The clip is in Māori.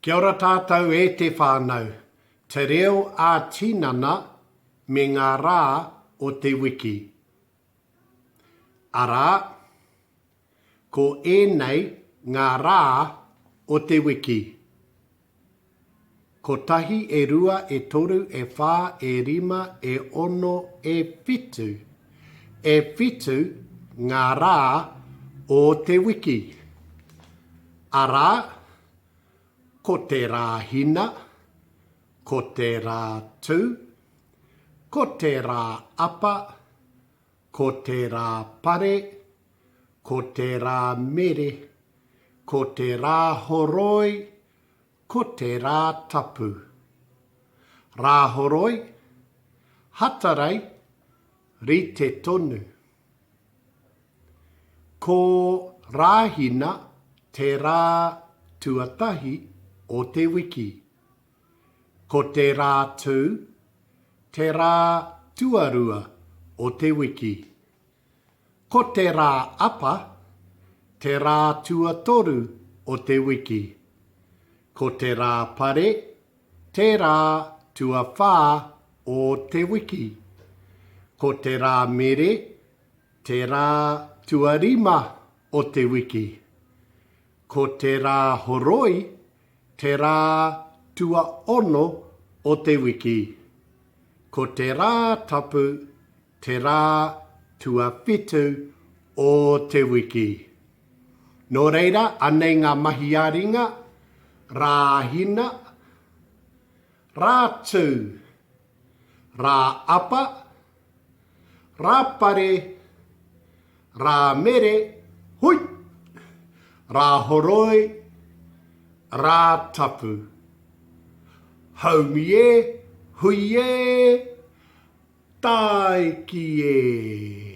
Kia ora tātou e te whānau, te Reo-a-tinana me Ngā Rā o te wiki. Arā, ko ēnei Ngā Rā o te wiki. Ko tahi e rua e toru e whā e rima e ono e whitu. E whitu Ngā Rā o te wiki. Arā, ko te rā hina, ko te rā tū, ko te rā apa, ko te rā pare, ko te rā mere, ko te rā horoi, ko te rā tapu. Rā horoi, hatarai, rite tonu. Ko rāhina te rā tuatahi o te wiki. Ko te rā tū, te rā tuarua o te wiki. Ko te rā apa, te rā tuatoru o te wiki. Ko te rā pare, te rā tuawhā o te wiki. Ko te rā mere, te rā tuarima o te wiki. Ko te rā horoi, te rā tua ono o te wiki. Ko te rā tapu, te rā tua whitu o te wiki. Nō reira, anei ngā mahi āringa, rā hina, rā tū, rā apa, rā pare, rā mere, hui, rā horoi, rā tapu. Haumi e, hui e, tai ki e.